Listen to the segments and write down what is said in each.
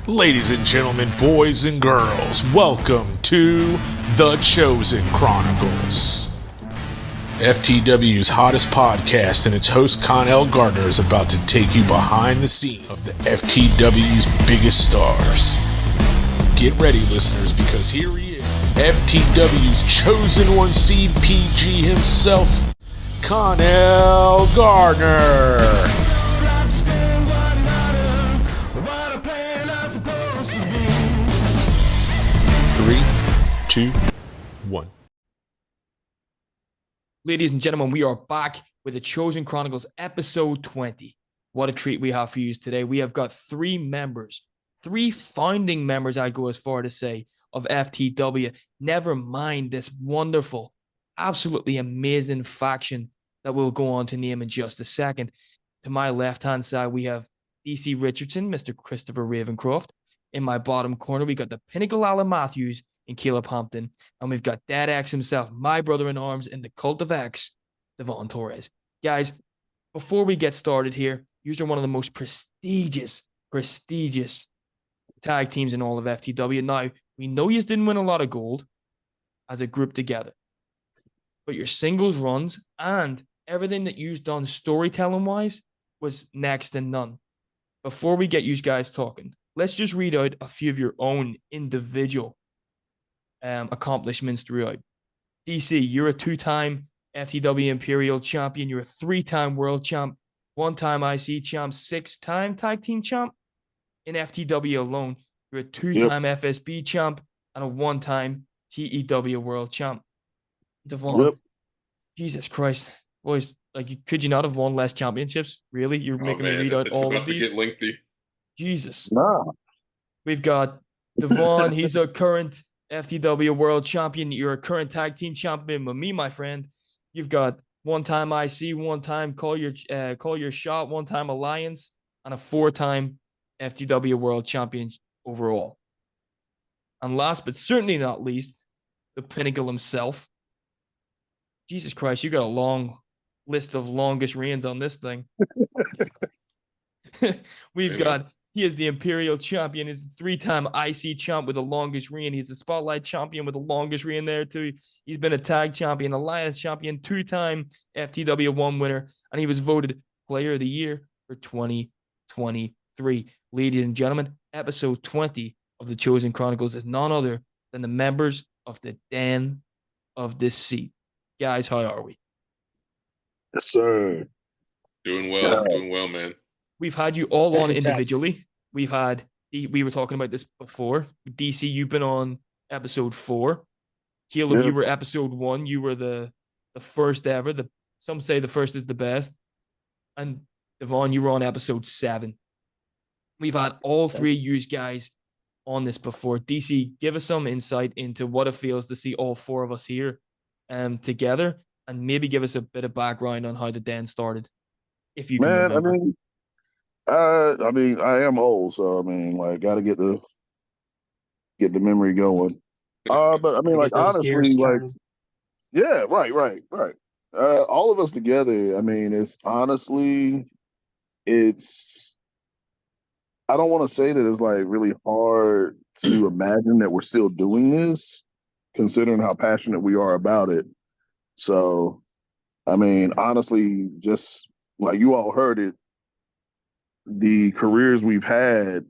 Ladies and gentlemen, boys and girls, welcome to The Chosen Chronicles. FTW's hottest podcast and its host Connell Gardner is about to take you behind the scenes of the FTW's biggest stars. Get ready, listeners, because here he is, FTW's chosen one seed PG himself, Connell Gardner. 3, 2, 1. Ladies and gentlemen, we are back with the Chosen Chronicles episode 20. What a treat we have for you today. We have got three founding members, I'd go as far to say, of FTW. Never mind this wonderful, absolutely amazing faction that we'll go on to name in just a second. To my left-hand side, we have DC Richardson, Mr. Christopher Ravencroft. In my bottom corner, we got the Pinnacle Alan Matthews and Caleb Hampton. And we've got Dead X himself, my brother-in-arms in the Cult of X, Devon Torres. Guys, before we get started here, you are one of the most prestigious tag teams in all of FTW. Now, we know you didn't win a lot of gold as a group together, but your singles runs and everything that you've done storytelling-wise was next to none. Before we get you guys talking, let's just read out a few of your own individual accomplishments throughout. DC, you're a 2-time FTW Imperial Champion. You're a 3-time World Champ, 1-time IC Champ, 6-time Tag Team Champ. In FTW alone, you're a 2-time FSB Champ and a 1-time TEW World Champ. Devon, Jesus Christ. Boys, could you not have won less championships? Really? You're making me read out all of these? It's about to get lengthy. Jesus. No. We've got Devon. He's a current FTW World Champion. You're a current Tag Team Champion with me, my friend. You've got 1-time IC, 1-time Call Your Shot, 1-time Alliance, and a 4-time FTW World Champion overall. And last but certainly not least, the Pinnacle himself. Jesus Christ, you got a long list of longest reigns on this thing. He is the Imperial Champion. He's the 3-time IC Champ with the longest reign. He's a Spotlight Champion with the longest reign there too. He's been a Tag Champion, Alliance Champion, 2-time FTW 1 winner, and he was voted Player of the Year for 2023. Ladies and gentlemen, episode 20 of the Chosen Chronicles is none other than the members of the Den of Deceit. Guys, how are we? Yes, sir. Doing well, man. We've had you all on individually. We were talking about this before. DC, you've been on episode 4. Caleb, you were episode 1. You were the first ever. Some say the first is the best. And Devon, you were on episode 7. We've had all three of you guys on this before. DC, give us some insight into what it feels to see all 4 of us here together, and maybe give us a bit of background on how the Den started, if you can remember. I am old, so got to get the memory going. But honestly, right. All of us together. It's I don't want to say that it's really hard to imagine that we're still doing this, considering how passionate we are about it. So, honestly, just like you all heard it, the careers we've had,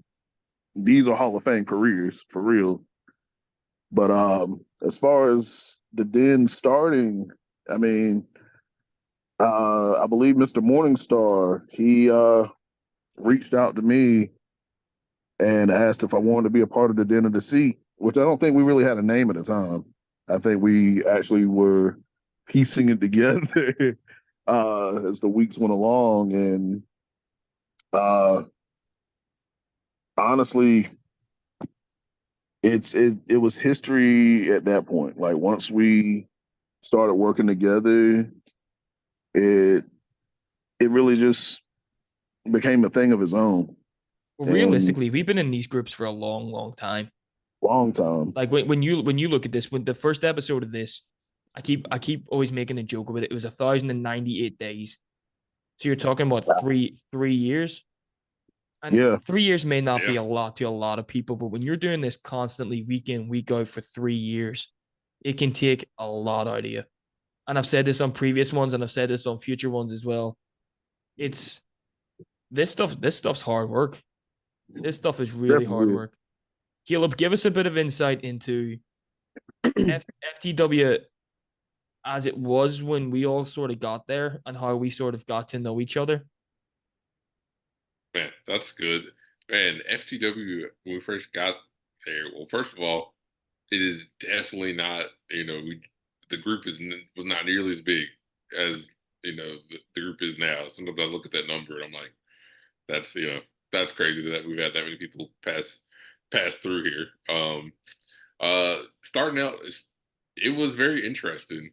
these are Hall of Fame careers for real. But as far as the Den starting, I believe Mr. Morningstar, he reached out to me and asked if I wanted to be a part of the Den of Deceit, which I don't think we really had a name at the time. I think we actually were piecing it together as the weeks went along. And honestly, it was history at that point. Once we started working together, it really just became a thing of its own. Well, realistically, we've been in these groups for a long time. Long time. When you look at this, when the first episode of this, I keep always making a joke with it. It was 1,098 days. So you're talking about three years. And Yeah. 3 years may not be Yeah. a lot to a lot of people, but when you're doing this constantly week in, week out for 3 years, it can take a lot out of you. And I've said this on previous ones and I've said this on future ones as well. It's this stuff's hard work. This stuff is really hard Definitely. work. Caleb, give us a bit of insight into FTW as it was when we all sort of got there and how we sort of got to know each other. Man, that's good. Man, FTW, when we first got there, well, first of all, it is definitely not, the group was not nearly as big as, the group is now. Sometimes I look at that number and I'm like, that's, that's crazy that we've had that many people pass through here. Starting out, it was very interesting,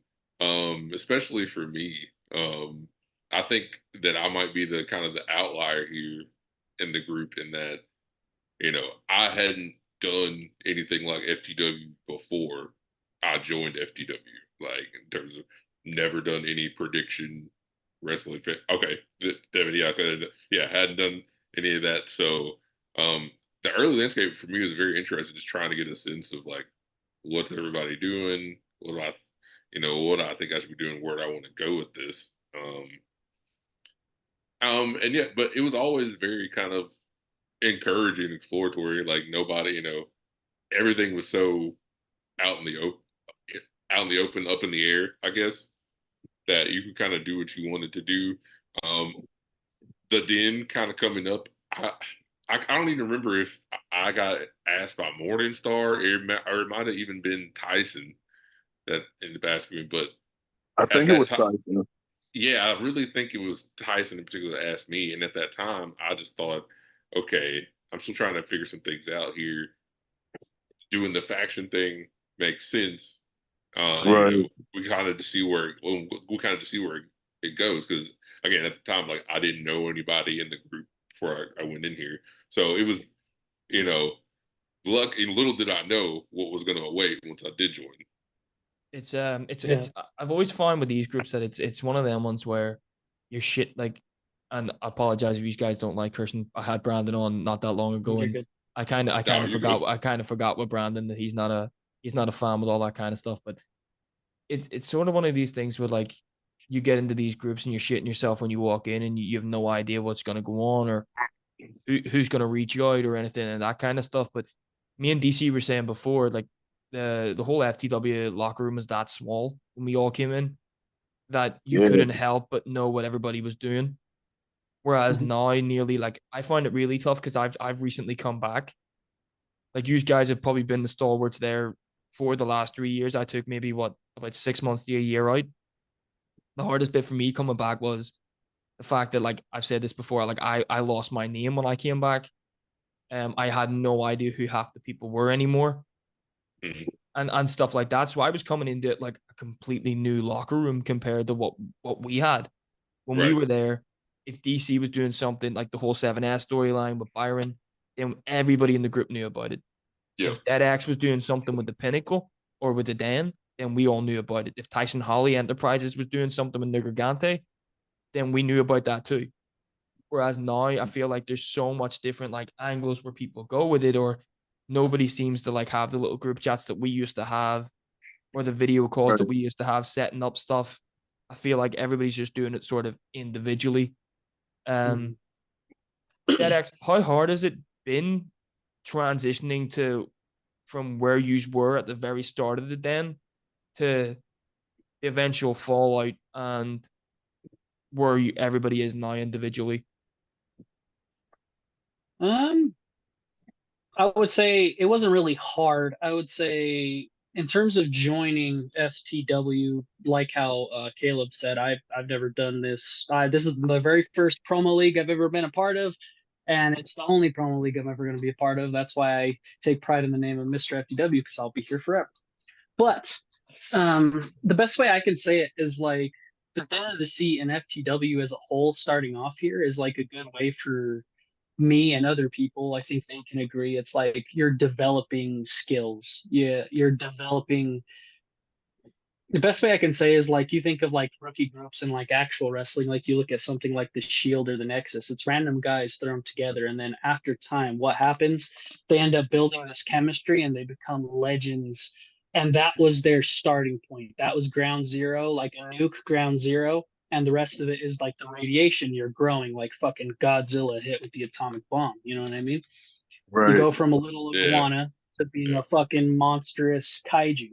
especially for me. I think that I might be the kind of the outlier here in the group in that, I hadn't done anything like FTW before I joined FTW, like in terms of never done any prediction wrestling. Okay, David, yeah, yeah, hadn't done any of that. So, the early landscape for me was very interesting, just trying to get a sense of like, what's everybody doing? What I think I should be doing? Where do I want to go with this? And yeah, but it was always very kind of encouraging, exploratory. Like nobody, everything was so out in the open, up in the air, I guess, that you could kind of do what you wanted to do. Um, the Den kind of coming up. I don't even remember if I got asked by Morningstar, or it might have even been Tyson that in the basketball. But I at think it that was time, Tyson. yeah, I really think it was Tyson in particular that asked me. And at that time, I just thought, okay, I'm still trying to figure some things out here. Doing the faction thing makes sense. Right. We kind of to see where we kind of to see where it goes because again, at the time, like I didn't know anybody in the group before I went in here, so it was you know luck. And little did I know what was going to await once I did join. It's I've always found with these groups that it's one of them ones where you're shit like, and I apologize if you guys don't like cursing. I had Brandon on not that long ago, You're and good. I kind of You're good. forgot with Brandon that he's not a fan with all that kind of stuff. But it's sort of one of these things where like you get into these groups and you're shitting yourself when you walk in and you have no idea what's gonna go on or who's gonna reach you out or anything and that kind of stuff. But me and DC were saying before, like the whole FTW locker room was that small when we all came in that you Yeah. couldn't help but know what everybody was doing. Whereas Mhm. now, nearly like I find it really tough because I've recently come back. Like you guys have probably been the stalwarts there for the last 3 years. I took maybe what about 6 months to a year out. The hardest bit for me coming back was the fact that like I've said this before, like I lost my name when I came back. I had no idea who half the people were anymore. Mhm. And stuff like that. So I was coming into like a completely new locker room compared to what we had when we Right. were there. If DC was doing something like the whole 7S storyline with Byron, then everybody in the group knew about it. Yep. If Dead X was doing something with the Pinnacle or with the Dan, then we all knew about it. If Tyson Holly Enterprises was doing something with Gigante, then we knew about that too. Whereas now I feel like there's so much different like angles where people go with it, or nobody seems to like have the little group chats that we used to have, or the video calls Right. that we used to have setting up stuff. I feel like everybody's just doing it sort of individually. Um, Mhm. DeadX, how hard has it been transitioning to from where you were at the very start of the den to the eventual fallout and where everybody is now individually? Um, I would say it wasn't really hard. I would say in terms of joining FTW, like how Caleb said, I've never done this. This is the very first promo league I've ever been a part of, and it's the only promo league I'm ever going to be a part of. That's why I take pride in the name of Mr. FTW because I'll be here forever. But the best way I can say it is like the Den of Deceit and FTW as a whole starting off here is like a good way for me and other people. I think they can agree. It's like you're developing skills. Yeah, you're developing The best way I can say is like you think of like rookie groups and like actual wrestling, like you look at something like the Shield or the Nexus, it's random guys thrown together. And then after time, what happens? They end up building this chemistry and they become legends. And that was their starting point. That was ground zero, like a nuke ground zero. And the rest of it is like the radiation. You're growing like fucking Godzilla hit with the atomic bomb. You know what I mean? You Right. go from a little Yeah, iguana to being yeah. a fucking monstrous kaiju.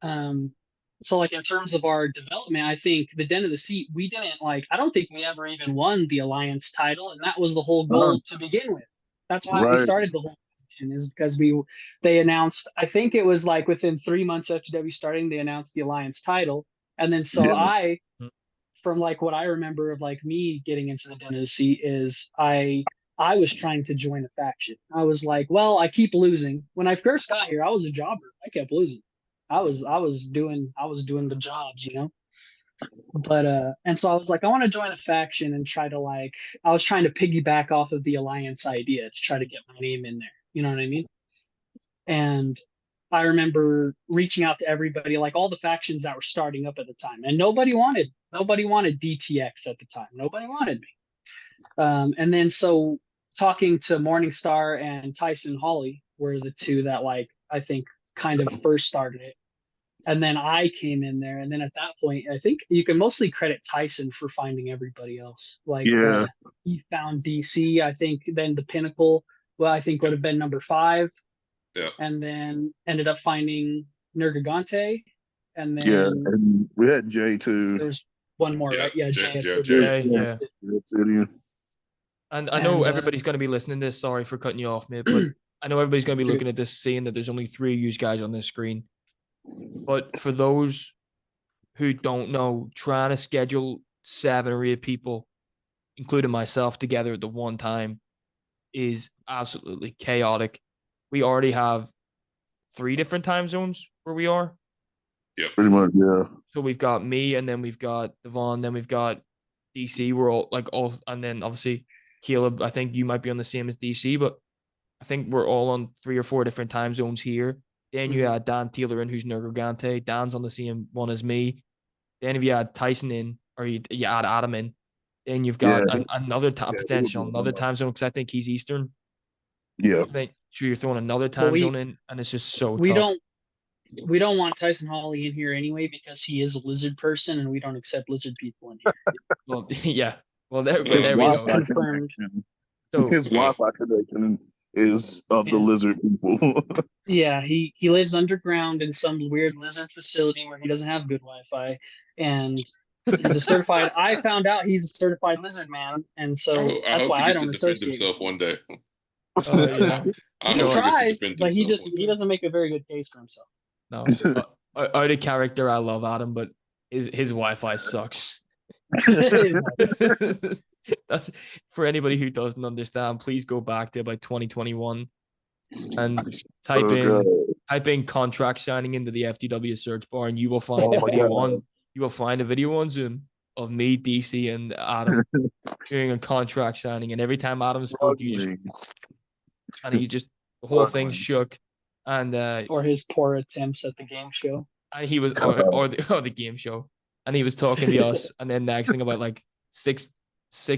Um, so like in terms of our development, I think the Den of Deceit, we didn't like, I don't think we ever even won the Alliance title, and that was the whole goal to begin with. That's why we Right. started the whole competition, is because they announced, I think it was like within 3 months of FTW starting, they announced the Alliance title. And then so Yeah. from like what I remember of like me getting into the Den of Deceit is I was trying to join a faction. I was like, well, I keep losing. When I first got here, I was a jobber. I kept losing. I was doing the jobs, you know. But and so I was like, I want to join a faction and try to like I was trying to piggyback off of the alliance idea to try to get my name in there. You know what I mean? And I remember reaching out to everybody, like all the factions that were starting up at the time, and nobody wanted DTX at the time. Nobody wanted me. And then so talking to Morningstar and Tyson Holly were the two that like I think kind of first started it. And then I came in there, and then at that point, I think you can mostly credit Tyson for finding everybody else. Like Yeah. he found DC, I think then the Pinnacle, well, I think would have been number 5, Yeah. and then ended up finding Nergigante, and Yeah. then And we had Jay too. there was one more, Yeah, right? Yeah, Jeff, JF Jeff. Studio. Yeah, yeah. City. And I know And everybody's going to be listening to this. Sorry for cutting you off, mate, but I know everybody's going to be looking at this, seeing that there's only 3 of you guys on this screen. But for those who don't know, trying to schedule 7 or 8 people, including myself, together at the one time is absolutely chaotic. We already have 3 different time zones where we are. Yep. Pretty much, yeah. So we've got me, and then we've got Devon, then we've got DC. We're all, and then obviously Caleb. I think you might be on the same as DC, but I think we're all on 3 or 4 different time zones here. Then you had Dan Taylor in, who's Nergigante. Dan's on the same one as me. Then if you add Tyson in, or you add Adam in, then you've Yeah. got another Yeah, potential, another time zone, because I think he's Eastern. Yeah. So then you're throwing another but time zone in, and it's just so we tough. don't want Tyson Holly in here anyway because he is a lizard person and we don't accept lizard people in here. Well, yeah. Well, there His we It's go. confirmed. So His Wi-Fi connection is of the Yeah. lizard people. Yeah, he lives underground in some weird lizard facility where he doesn't have good Wi-Fi, and he's a certified. I found out he's a certified lizard man, and so I that's hope why he I gets don't to defend associate with himself him. one day. yeah. I He hope he gets to tries, defend but himself one he day. doesn't make a very good case for himself. No, out of character, I love Adam, but his Wi-Fi sucks. That's for anybody who doesn't understand. Please go back to about 2021 and type in contract signing into the FTW search bar, and you will find a video on. You will find a video on Zoom of me, DC, and Adam doing a contract signing. And every time Adam spoke, the whole thing shook. And or his poor attempts at the game show. And he was or the game show, and he was talking to us, and then next thing about like six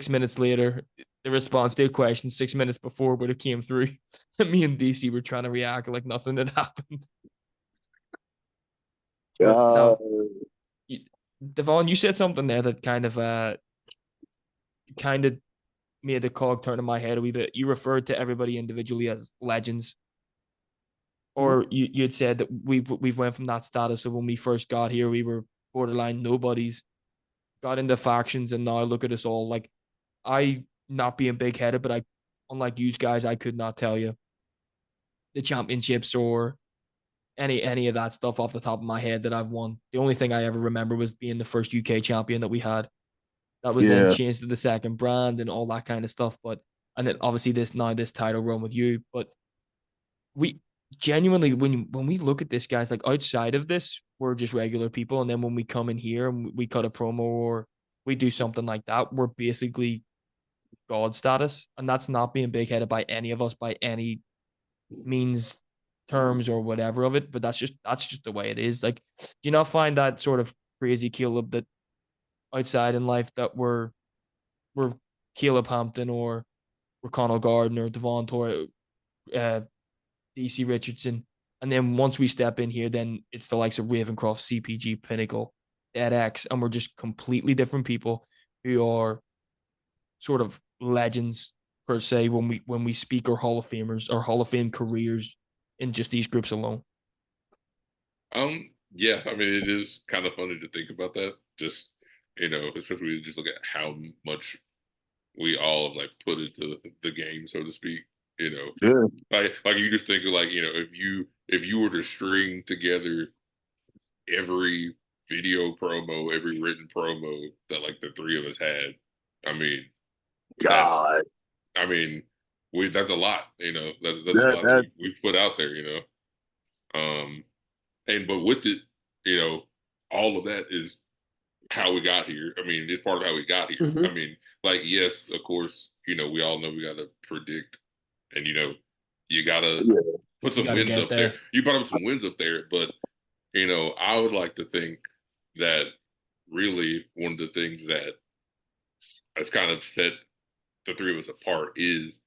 minutes later, the response to a question 6 minutes before would have came through. And me and DC were trying to react like nothing had happened. Now, Devon, you said something there that kind of made the cog turn in my head a wee bit. You referred to everybody individually as legends. Or you'd said that we've went from that status of when we first got here, we were borderline nobodies, got into factions, and now look at us all. Like, I, not being big headed, but unlike you guys, I could not tell you the championships or any of that stuff off the top of my head that I've won. The only thing I ever remember was being the first UK champion that we had. That was then changed to the second brand and all that kind of stuff. And then obviously this title run with you, but we genuinely, when we look at this, guys, like outside of this, we're just regular people, and then when we come in here and we cut a promo or we do something like that, we're basically god status, and that's not being big headed by any of us by any means terms or whatever of it, but that's just the way it is. Like, do you not find that sort of crazy, Caleb, that outside in life that we're Caleb Hampton or we're Connell Gardner, Devon Torre, DC Richardson, and then once we step in here, then it's the likes of Ravencroft, CPG, Pinnacle, Dead X, and we're just completely different people who are sort of legends per se when we speak our Hall of Famers, our Hall of Fame careers in just these groups alone. Yeah, I mean, it is kind of funny to think about that. Just, especially when you just look at how much we all like put into the game, so to speak. Yeah. Like you just think of like, if you were to string together every video promo, every written promo that like the three of us had, I mean, God. I mean, that's a lot, that's a lot That we've put out there, but with it, all of that is how we got here. I mean, it's part of how we got here. Mhm. I mean, like, yes, of course, we all know we got to predict, and you got to put some wins up there. You brought up some wins up there, but I would like to think that really one of the things that has kind of set the three of us apart is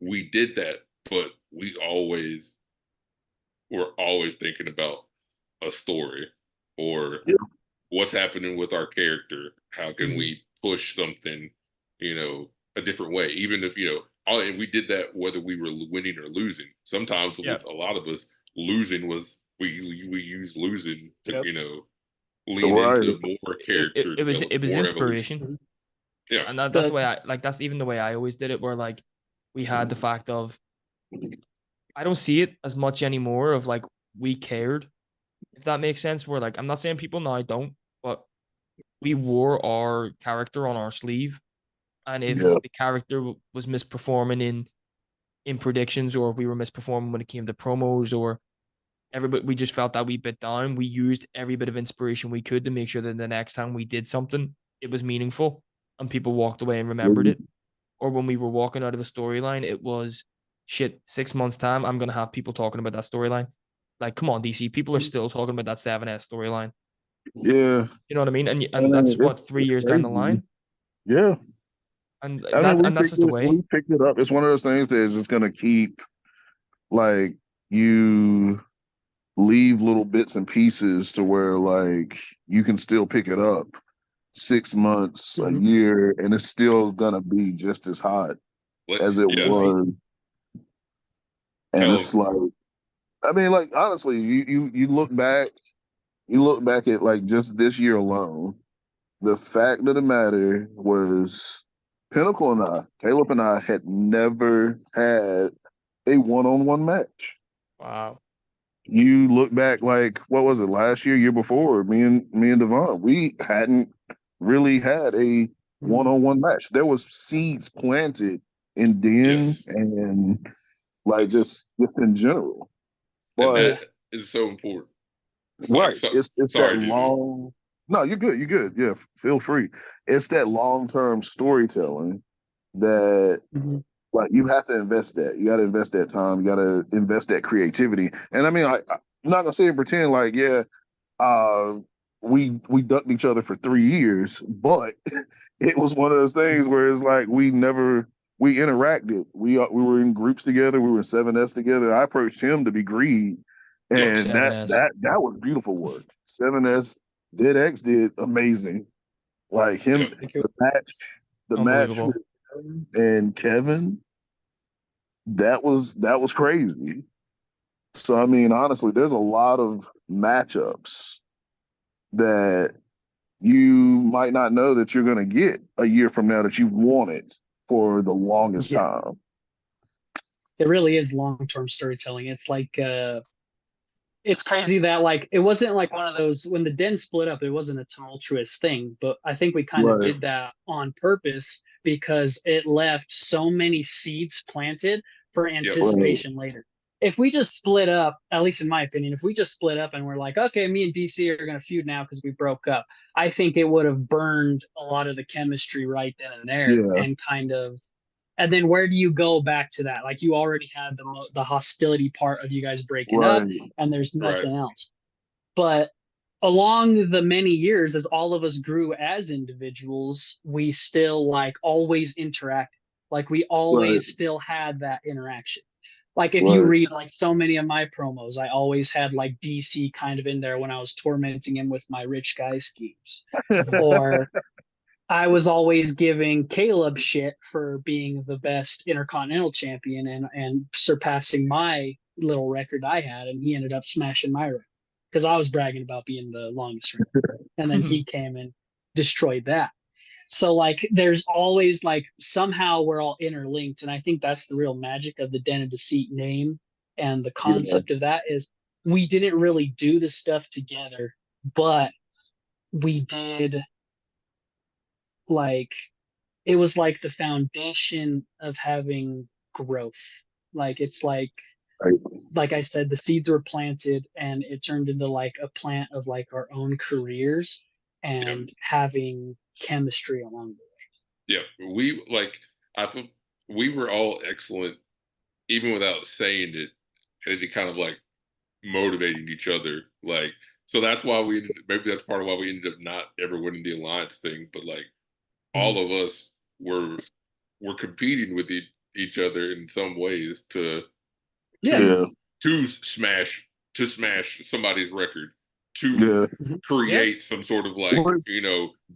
we did that, but we're always thinking about a story or what's happening with our character. How can we push something, a different way? Even if, and we did that whether we were winning or losing. Sometimes with a lot of us, losing was, we used losing to, lean into more character. It was inspiration. Evolution. Yeah. And that's the way that's even the way I always did it, where like we had the fact of, I don't see it as much anymore of like we cared, if that makes sense. Where like, I'm not saying people now don't, but we wore our character on our sleeve. And if the character was misperforming in predictions, or if we were misperforming when it came to promos, or everybody, we just felt that we bit down, we used every bit of inspiration we could to make sure that the next time we did something, it was meaningful and people walked away and remembered it. Or when we were walking out of a storyline, it was, shit, 6 months time, I'm gonna have people talking about that storyline. Like, come on, DC, people are still talking about that 7S storyline. Yeah, you know what I mean. And that's what, 3 years down the line. Yeah, and I mean, that's just the way we picked it up. It's one of those things that is just gonna keep, like, you leave little bits and pieces to where like you can still pick it up 6 months, a year, and it's still gonna be just as hot as it was. And it's like, I mean, like, honestly, you look back at like just this year alone, the fact of the matter was Pinnacle and Caleb and I had never had a one-on-one match. Wow. You look back, like, what was it, last year before, me and Devon, we hadn't really had a one-on-one match. There was seeds planted in Den and like just in general. But and that is so important. Right. It's sorry, that long. No, you're good. You're good. Yeah, feel free. It's that long-term storytelling that like you have to invest that. You got to invest that time. You got to invest that creativity. And I mean, I'm not gonna say and pretend like, we ducked each other for 3 years, but it was one of those things where it's like we interacted. We were in groups together. We were in 7S together. I approached him to be Greed, and that was beautiful work. 7S, Dead X did amazing. Like him, the match with him and Kevin, that was crazy. So I mean, honestly, there's a lot of matchups that you might not know that you're going to get a year from now that you've wanted for the longest time. It really is long-term storytelling. It's like, it's crazy that like, it wasn't like one of those, when the Den split up, it wasn't a tumultuous thing, but I think we kind of did that on purpose because it left so many seeds planted for anticipation later. If we just split up, at least in my opinion, if we just split up and we're like, okay, me and DC are going to feud now because we broke up, I think it would have burned a lot of the chemistry right then and there and kind of And then where do you go back to that? Like you already had the hostility part of you guys breaking up, Right. and there's Right. nothing else. But along the many years, as all of us grew as individuals, we still like always interact. Like we always still had that interaction. Like if you Right. read like so many of my promos, I always had like DC kind of in there when I was tormenting him with my rich guy schemes. Or I was always giving Caleb shit for being the best intercontinental champion and surpassing my little record I had, and he ended up smashing my record because I was bragging about being the longest record, and then he came and destroyed that. So like, there's always like somehow we're all interlinked, and I think that's the real magic of the Den of Deceit name and the Yeah. concept of that is we didn't really do the stuff together, but we did like it was like the foundation of having growth. Like it's Right. like I said, the seeds were planted and it turned into like a plant of like our own careers and having chemistry along the way. Yeah, we like I thought we were all excellent, even without saying it, and it kind of like motivating each other. Like, so that's why maybe that's part of why we ended up not ever winning the alliance thing. But like, all of us were competing with each other in some ways to Yeah. smash somebody's record, to Yeah. create some sort of like Well,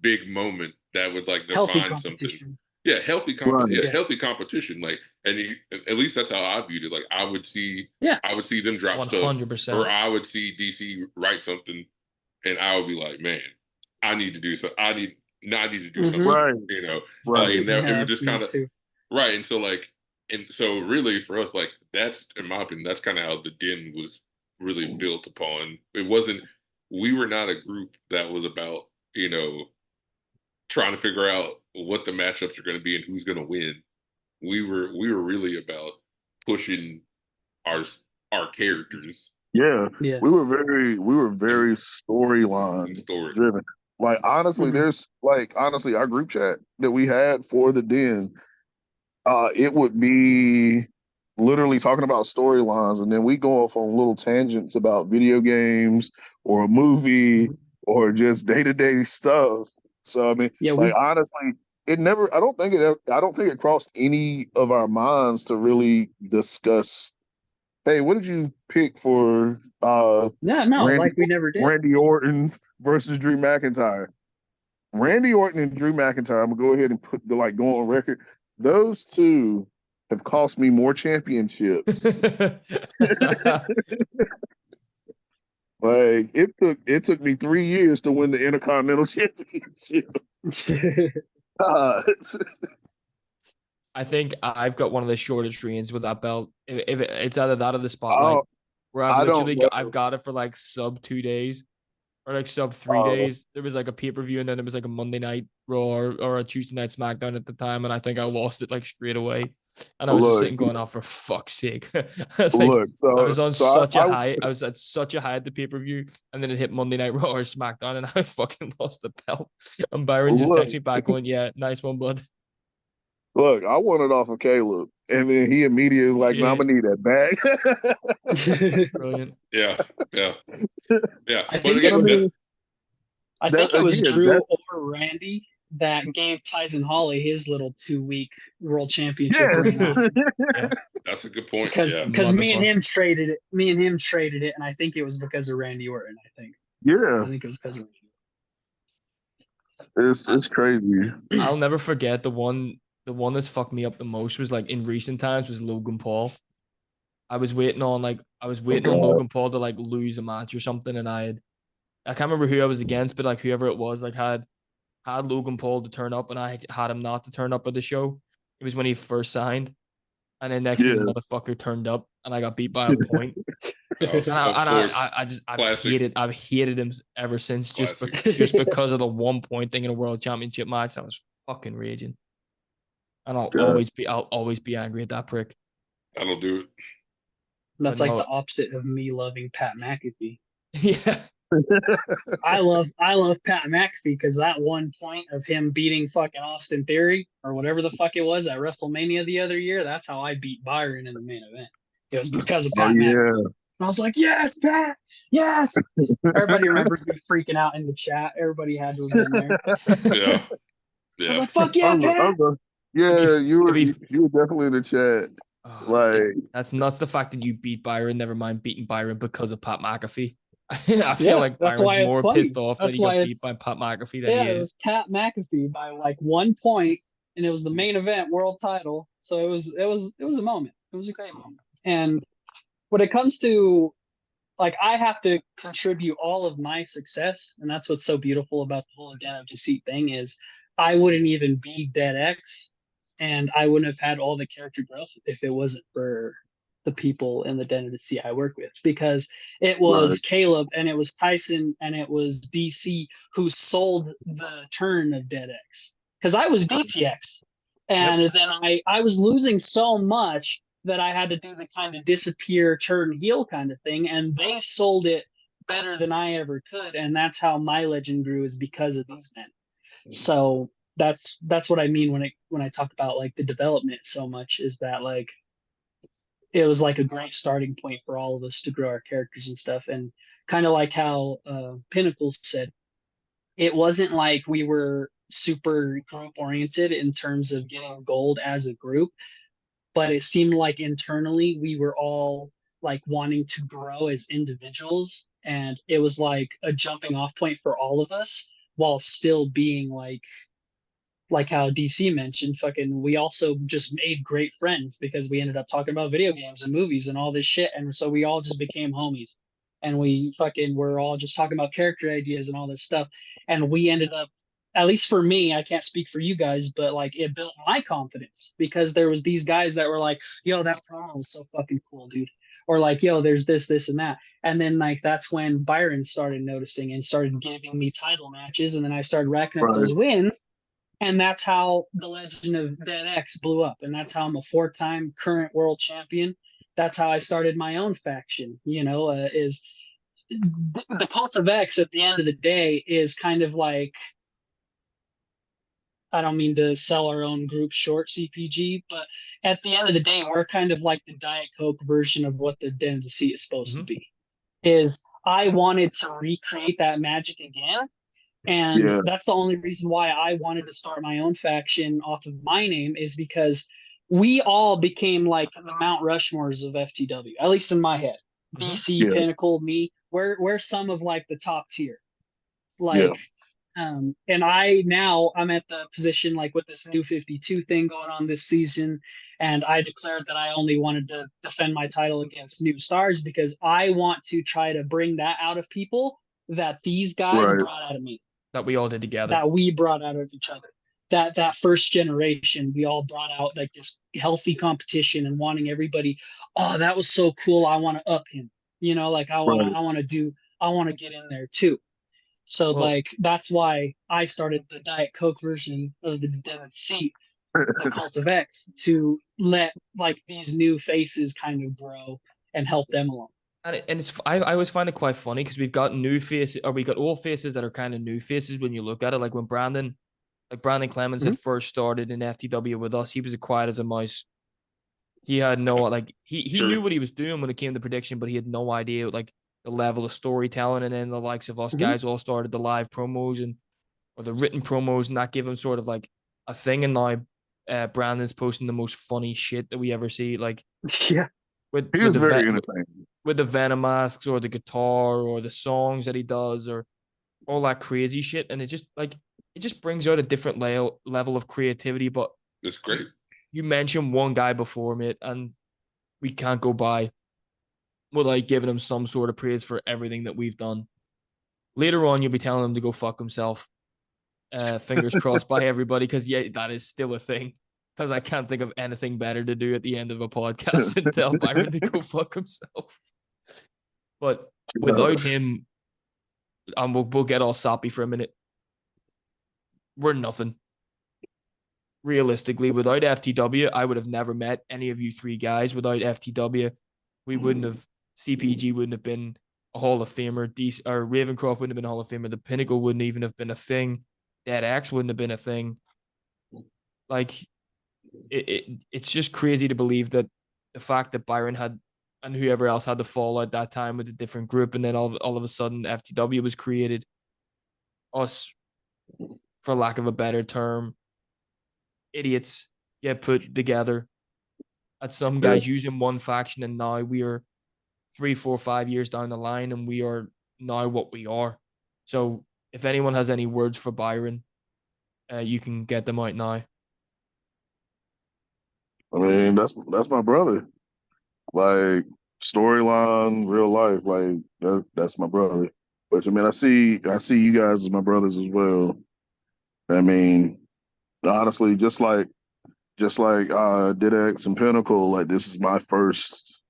big moment that would like Healthy define something. competition. Yeah, Right. healthy competition. Like, and at least that's how I viewed it. Like, I would see them drop stuff, 100%. or I would see DC write something, and I would be like, man, I need to do something. I need to do something. Right. Right. And it would just me kind of too. right. And so really for us, like that's in my opinion, that's kind of how the Den was really built upon. It wasn't. We were not a group that was about trying to figure out what the matchups are going to be and who's going to win. We were really about pushing our characters. Yeah. Yeah. We were very storyline Story. driven. Like honestly, our group chat that we had for the Den, it would be literally talking about storylines, and then we go off on little tangents about video games or a movie or just day-to-day stuff. So I mean, honestly, it never. I don't think it crossed any of our minds to really discuss. Hey, what did you pick for? We never did. Randy Orton versus Drew McIntyre. Randy Orton and Drew McIntyre. I'm gonna go ahead and go on record. Those two have cost me more championships. Like it took me 3 years to win the Intercontinental Championship. I think I've got one of the shortest reigns with that belt. If it's either that or the Spotlight, where I've got it for like sub 2 days or like sub 3 days. There was like a pay-per-view and then there was like a Monday night Raw or a Tuesday night SmackDown at the time, and I think I lost it like straight away. And I was just sitting going, "Oh, for fuck's sake!" I was on such a high. I was at such a high at the pay-per-view, and then it hit Monday Night Raw or SmackDown, and I fucking lost the belt. And Byron just texted me back going, "Yeah, nice one, bud." Look, I won it off of Caleb, and then he immediately was like, "No, I'm gonna need that back." Brilliant. Yeah. I think it was Drew or Randy that gave Tyson Holly his little 2-week world championship reign. Yeah. That's a good point. Because me and him traded it. And I think it was because of Randy Orton. I think it was because of Randy. It's crazy. I'll never forget the one that's fucked me up the most was like in recent times was Logan Paul. I was waiting on Logan Paul to like lose a match or something, and I can't remember who I was against, but like whoever it was, like had Logan Paul to turn up, and I had him not to turn up at the show. It was when he first signed, and then next thing the motherfucker turned up, and I got beat by a point. I've hated him ever since, just because of the 1 point thing in a world championship match. I was fucking raging, and I'll always be angry at that prick. That'll do it. That's like the opposite of me loving Pat McAfee. Yeah. I love Pat McAfee because that one point of him beating fucking Austin Theory or whatever the fuck it was at WrestleMania the other year, that's how I beat Byron in the main event. It was because of Oh Pat McAfee. yeah. And I was like, yes, Pat, yes. Everybody remembers me freaking out in the chat. Everybody had to have been there. Yeah. I was Yeah. like, fuck yeah, Pat. Yeah, you were be- definitely in the chat. Like that's nuts. The fact that you beat Byron, never mind beating Byron because of Pat McAfee. I feel Yeah, like that's Byron's why it's more funny. pissed off that That's he got why beat it's by Pat McAfee than yeah, he it is. was Pat McAfee by like 1 point, and it was the main event world title. So it was a moment. It was a great moment. And when it comes to like I have to contribute all of my success, and that's what's so beautiful about the whole Den of Deceit thing is I wouldn't even be Dead X, and I wouldn't have had all the character growth if it wasn't for the people in the Den of Deceit I work with, because it was right, Caleb and it was Tyson and it was DC who sold the turn of Dead X, because I was DTX, Yep. and then I was losing so much that I had to do the kind of disappear, turn heel kind of thing, and they sold it better than I ever could, and that's how my legend grew, is because of these men. So that's what I mean when I talk about like the development so much, is that like it was like a great starting point for all of us to grow our characters and stuff, and kind of like how Pinnacle said, it wasn't like we were super group oriented in terms of getting gold as a group, but it seemed like internally we were all like wanting to grow as individuals, and it was like a jumping off point for all of us, while still being like how DC mentioned, fucking we also just made great friends because we ended up talking about video games and movies and all this shit, and so we all just became homies, and we fucking were all just talking about character ideas and all this stuff, and we ended up, at least for me, I can't speak for you guys, but like it built my confidence because there was these guys that were like, yo, that promo was so fucking cool, dude, or like, yo, there's this and that, and then like that's when Byron started noticing and started giving me title matches, and then I started racking up right, those wins, and that's how the Legend of Dead X blew up, and that's how I'm a 4-time current world champion. That's how I started my own faction. Is the Cult of X at the end of the day is kind of like, I don't mean to sell our own group short, CPG, but at the end of the day, we're kind of like the Diet Coke version of what the Den of Deceit is supposed to be. Is I wanted to recreate that magic again, and yeah, that's the only reason why I wanted to start my own faction off of my name, is because we all became like the Mount Rushmores of FTW, at least in my head. DC, yeah, Pinnacle, me, we're some of like the top tier. yeah, Like, and I'm at the position like with this new 52 thing going on this season, and I declared that I only wanted to defend my title against new stars because I want to try to bring that out of people that these guys right, brought out of me, That we all did together. that we brought out of each other. That first generation, we all brought out like this healthy competition and wanting everybody, oh, that was so cool. I want to up him. Like right. I want to get in there too. So Well, like that's why I started the Diet Coke version of the Den of Deceit, the Cult of X, to let like these new faces kind of grow and help them along. and it's I always find it quite funny because we've got new faces, or we got old faces that are kind of new faces when you look at it. Like when Brandon Clemens Mhm. had first started in FTW with us, he was as quiet as a mouse. He had no like he True. knew what he was doing when it came to prediction, but he had no idea like the level of storytelling. And then the likes of us Mhm. guys all started the live promos and or the written promos, and that gave him sort of like a thing. And now Brandon's posting the most funny shit that we ever see, like Yeah. with He with is the very vet entertaining. with the Venom masks or the guitar or the songs that he does or all that crazy shit. And it just brings out a different level of creativity. But It's great. you mentioned one guy before me, and we can't go by without giving him some sort of praise for everything that we've done. Later on, you'll be telling him to go fuck himself. Fingers crossed by everybody, because yeah, that is still a thing. Because I can't think of anything better to do at the end of a podcast than tell Byron to go fuck himself. But without him, we'll get all soppy for a minute. We're nothing. Realistically, without FTW, I would have never met any of you three guys. Without FTW, we wouldn't have, CPG wouldn't have been a Hall of Famer. Or Ravencroft wouldn't have been a Hall of Famer. The Pinnacle wouldn't even have been a thing. Dead X wouldn't have been a thing. Like it's just crazy to believe that the fact that Byron had and whoever else had to fall at that time with a different group, and then all of a sudden FTW was created. Us, for lack of a better term, idiots get put together at some guys using one faction, and now we are 3, 4, 5 years down the line, and we are now what we are. So if anyone has any words for Byron, you can get them out now. I mean, that's my brother. Like storyline, real life, like that's my brother. But I mean, I see you guys as my brothers as well. I mean, honestly, just like Dead X and Pinnacle, like this is my first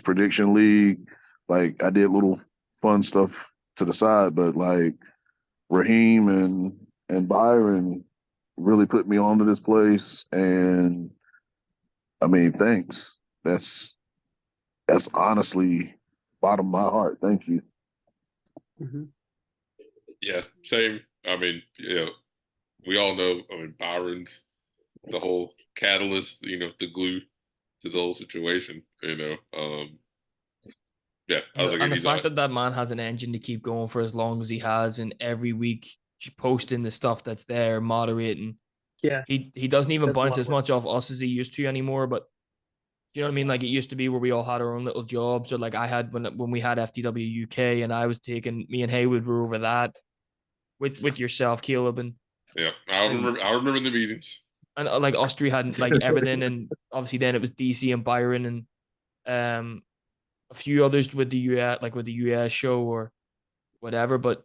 prediction league. Like I did little fun stuff to the side, but like Raheem and Byron really put me onto this place, and I mean, thanks. That's honestly bottom of my heart. Thank you. Mm-hmm. Yeah, same. I mean, we all know. I mean, Byron's the whole catalyst. The glue to the whole situation. Yeah, I was like, And the fact that man has an engine to keep going for as long as he has, and every week posting the stuff that's there, moderating. Yeah, he doesn't even bounce as much off us as he used to anymore. But do you know what I mean? Like it used to be where we all had our own little jobs. Or like I had when we had FTW UK, and I was taking me and Haywood were over that with yourself, Caleb, and yeah, I remember the meetings. And like us three had like everything, and obviously then it was DC and Byron and a few others with the US show or whatever. But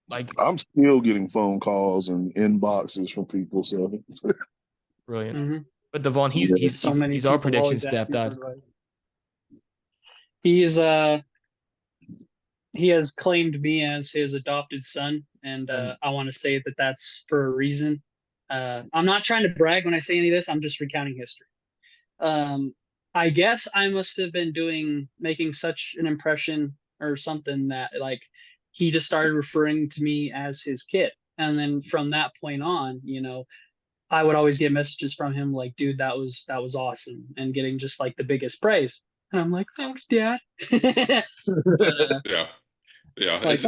like I'm still getting phone calls and inboxes from people. So brilliant. Mm-hmm. But Devon, he's our prediction stepdad. He has claimed me as his adopted son, and I want to say that that's for a reason. I'm not trying to brag when I say any of this. I'm just recounting history. I guess I must have been making such an impression or something that like he just started referring to me as his kid. And then from that point on, I would always get messages from him like, dude, that was awesome, and getting just like the biggest praise. And I'm like, thanks, Dad. But, yeah. Like,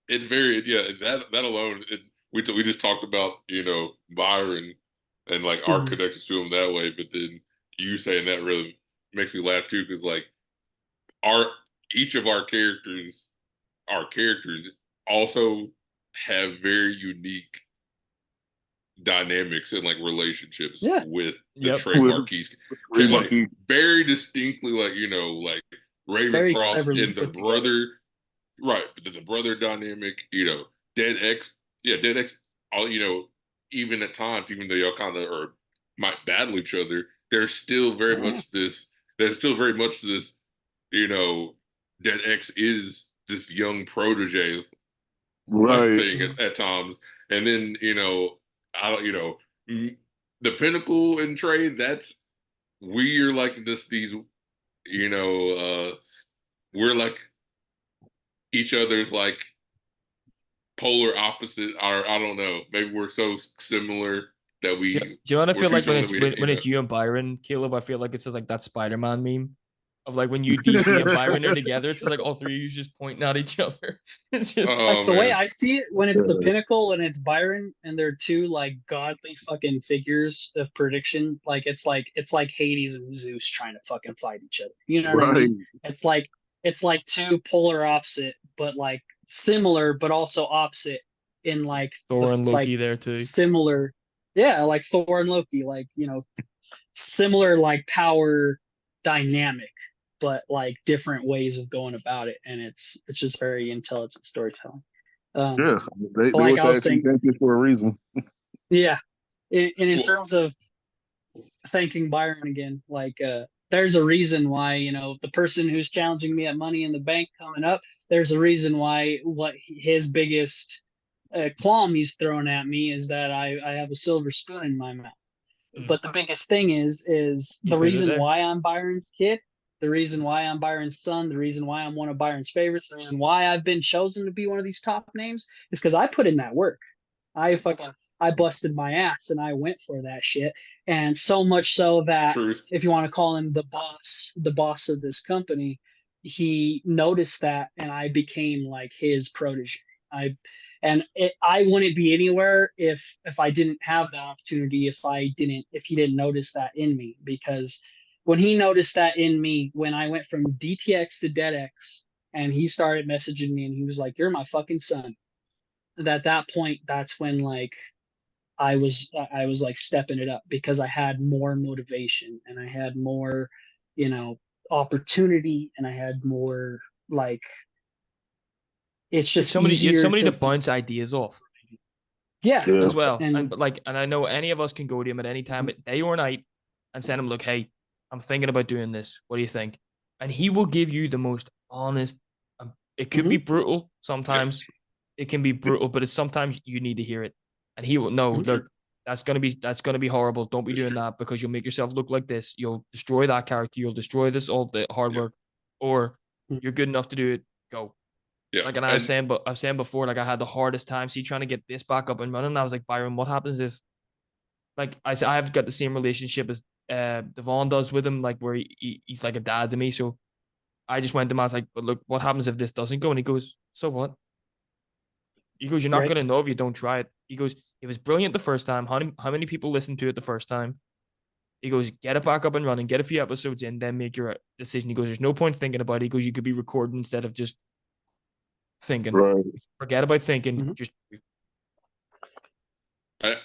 it's very that alone. We just talked about Byron and like our connections to him that way, but then you saying that really makes me laugh too, because like each of our characters also have very unique dynamics and like relationships with the trademarkees, like very distinctly, like like Ravencroft and the brother, right? The brother dynamic, Dead X, Dead X. All even at times, even though y'all kind of might battle each other, there's still very much this. There's still very much this. Dead X is this young protege, thing at times, and then the Pinnacle and Trade. We're like these. We're like each other's like polar opposite, or I don't know, maybe we're so similar that we. Do you know what I feel like when it's you and Byron, Caleb? I feel like it's just like that Spider-Man meme of like when you DC and Byron are together, it's just like all three of you just pointing at each other. It's just like the way I see it when it's the Pinnacle and it's Byron, and they're two like godly fucking figures of prediction. Like it's like Hades and Zeus trying to fucking fight each other. You know what I mean? It's like two polar opposite, but like similar, but also opposite in like Thor and Loki there too. Similar, yeah, like Thor and Loki, like similar like power dynamic, but like different ways of going about it, and it's just very intelligent storytelling. They like were thanking for a reason. Yeah, and in terms of thanking Byron again, like there's a reason why the person who's challenging me at Money in the Bank coming up, there's a reason why what his biggest qualm he's throwing at me is that I have a silver spoon in my mouth. But the biggest thing is the reason why I'm Byron's kid The reason why I'm Byron's son, the reason why I'm one of Byron's favorites, the reason why I've been chosen to be one of these top names is because I put in that work. I busted my ass and I went for that shit. And so much so that Truth. if you want to call him the boss of this company, he noticed that and I became like his protege. I wouldn't be anywhere if I didn't have that opportunity, if he didn't notice that in me. Because when he noticed that in me, when I went from DTX to Dead X, and he started messaging me and he was like, "You're my fucking son." At that point, that's when like I was like stepping it up because I had more motivation and I had more, you know, opportunity and I had more like it's You had just somebody, you had easier somebody to to bounce ideas off yeah. Yeah. as well. And And I know any of us can go to him at any time, day or night, and send him, look, hey, I'm thinking about doing this. What do you think? And he will give you the most honest. It could be brutal Yep. sometimes. It can be brutal, but it's sometimes you need to hear it. And he will know, look, that's gonna be horrible. Don't be It's doing true. that because you'll make yourself look like this. You'll destroy that character. You'll destroy this all the hard Yeah. work, or you're good enough to do it. Go. Yeah. Like, and I was saying before, like I had the hardest time. See, trying to get this back up and running. I was like, Byron, what happens if, like, I've got the same relationship as Devon does with him, like where he's like a dad to me. So I just went to him. I was like, but look, what happens if this doesn't go? And he goes, so what? He goes, you're not right. gonna know if you don't try it. He goes, it was brilliant the first time. How many people listened to it the first time? He goes, get it back up and running, get a few episodes in, then make your decision. He goes, there's no point thinking about it. He goes, you could be recording instead of just thinking. Right. Forget about thinking. Mhm. Just I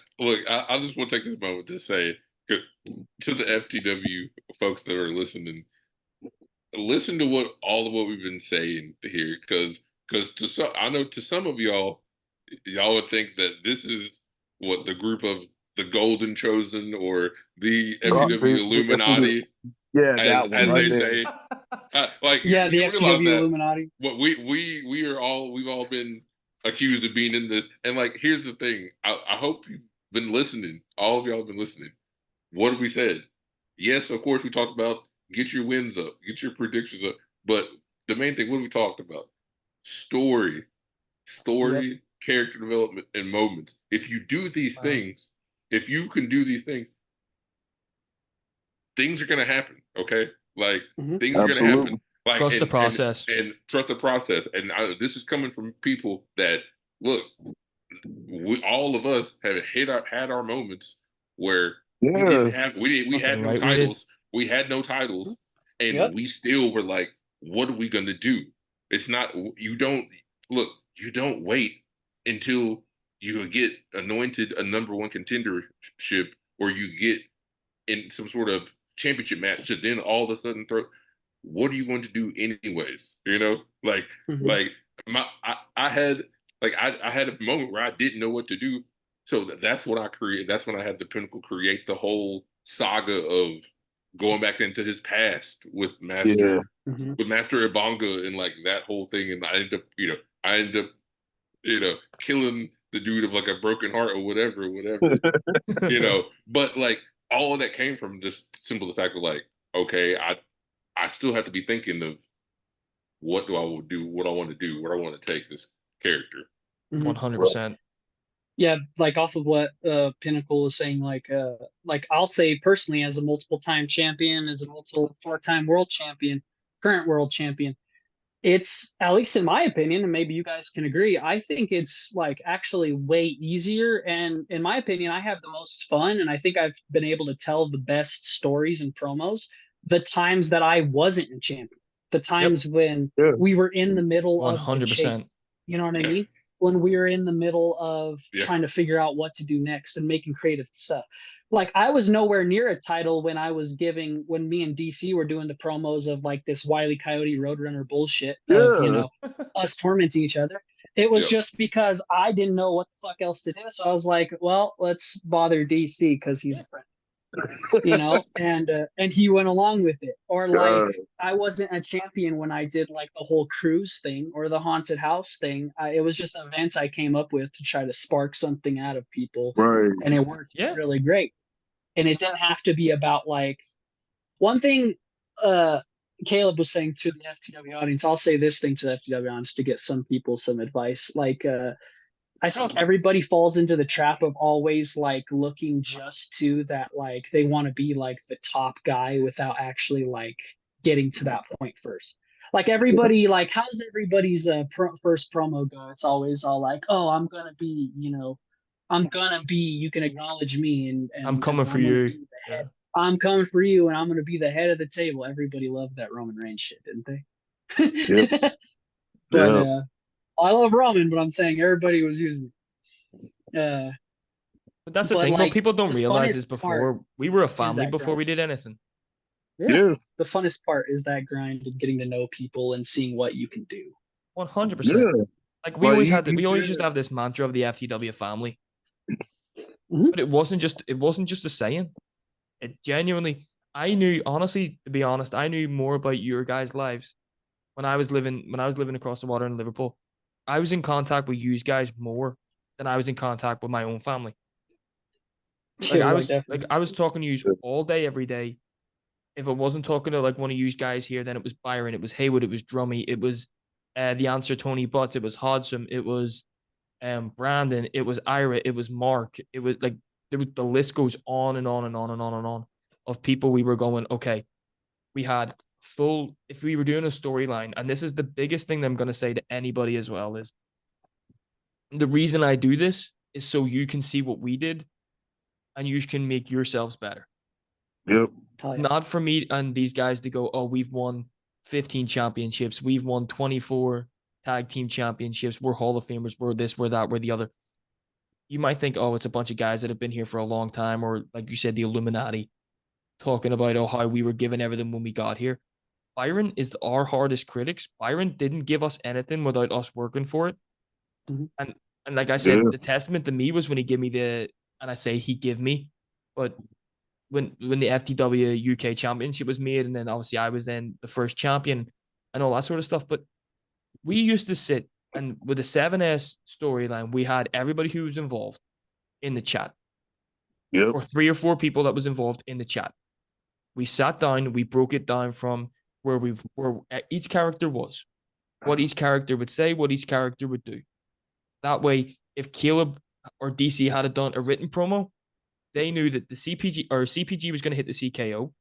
just want to take this moment to say to the FTW folks that are listening, listen to all of what we've been saying here, because to some, I know to some of y'all would think that this is what the group of the Golden Chosen or the FTW Illuminati, Yeah, as that one right they there. say, like Yeah, the you realize FTW that Illuminati. what we've all been accused of being in this, and like here's the thing, I hope you've been listening, all of y'all have been listening. What have we said? Yes, of course we talked about get your wins up, get your predictions up, but the main thing, what have we talked about? Story, Yep. character development, and moments. If you do these wow. things, if you can do these things are gonna happen. Okay, like Mhm. things are gonna Absolutely. happen. Like Trust the process. and trust the process. And this is coming from people that look. We all of us have had our moments where Yeah. we Fucking had no right, we did. titles. We had no titles, and Yep. we still were like, what are we gonna do? It's not you don't look. You don't wait until you get anointed a number one contendership or you get in some sort of championship match to then all of a sudden throw. What are you going to do anyways? You know, Mhm. like I had I had a moment where I didn't know what to do. So that's what I create. That's when I had the Pinnacle create the whole saga of going back into his past Yeah. Mhm. with Master Ibanga and like that whole thing. And I ended up killing the dude of like a broken heart or whatever. But like all of that came from just simple the fact of like, okay, I still have to be thinking of what do I do, what I want to do, where I want to take this character. Mhm. 100%. Yeah, like off of what Pinnacle is saying, like I'll say personally, as a multiple time champion, as a multiple 4-time world champion, current world champion, it's, at least in my opinion, and maybe you guys can agree, I think it's like actually way easier. And in my opinion, I have the most fun, and I think I've been able to tell the best stories and promos the times that I wasn't a champion, the Yep. times when Yeah. we were in the middle of the 100%. chase. You know what I Yeah. mean? When we were in the middle of Yeah. trying to figure out what to do next and making creative stuff. Like I was nowhere near a title when me and DC were doing the promos of like this Wile E. Coyote Roadrunner bullshit of, Yeah. us tormenting each other. It was Yep. just because I didn't know what the fuck else to do. So I was like, well, let's bother DC because he's a friend, and he went along with it. Or like I wasn't a champion when I did like the whole cruise thing or the haunted house thing. It was just events I came up with to try to spark something out of people, Right. and it worked Yeah. really great. And it didn't have to be about like one thing. Caleb was saying to the FTW audience, I'll say this thing to the FTW audience to get some people some advice. Like, I think everybody falls into the trap of always like looking just to that, like they want to be like the top guy without actually like getting to that point first. Like everybody, like how's everybody's first promo go? It's always all like, oh, I'm gonna be, I'm gonna be. You can acknowledge me, I'm and coming for I'm gonna you. be the Yeah. head. I'm coming for you, and I'm gonna be the head of the table. Everybody loved that Roman Reigns shit, didn't Yep. they? But Yeah. I love Roman, but I'm saying everybody was using it. But that's the But thing. What like people don't the realize is funnest part before we were a is family that before grind. we did anything. Yeah. Yeah. The funnest part is that grind and getting to know people and seeing what you can do. 100%. Yeah. Like Like we always you used to said, have this mantra of the FTW family, Mhm. but it wasn't just a saying. It genuinely, I knew, honestly, to be honest, I knew more about your guys' lives when I was living across the water in Liverpool. I was in contact with you guys more than I was in contact with my own family. It was like definitely. I was talking to you all day, every day. If I wasn't talking to like one of you guys here, then it was Byron, it was Haywood, it was Drummy, it was the answer Tony Butts, it was Hodgson, it was Brandon, it was Ira, it was Mark, it was like the list goes on and on and on and on and on of people we were going, okay, we had full, if we were doing a storyline, and this is the biggest thing that I'm gonna say to anybody as well, is the reason I do this is so you can see what we did and you can make yourselves better. yep. Oh, It's yeah. not for me and these guys to go, oh, we've won 15 championships, we've won 24 tag team championships, we're Hall of Famers, we're this, we're that, we're the other. You might think, oh, it's a bunch of guys that have been here for a long time, or like you said, the Illuminati talking about, oh, how we were given everything when we got here. Byron is our hardest critics. Byron didn't give us anything without us working for it. Mhm. And like I Yeah. said, the testament to me was when he gave me and I say he give me, but when the FTW UK championship was made, and then obviously I was then the first champion and all that sort of stuff. But we used to sit, and with the 7S storyline, we had everybody who was involved in the chat, Yep. or 3 or 4 people that was involved in the chat. We sat down, we broke it down from where each character was, what each character would say, what each character would do. That way, if Caleb or DC had done a written promo, they knew that the CPG was going to hit the CKO.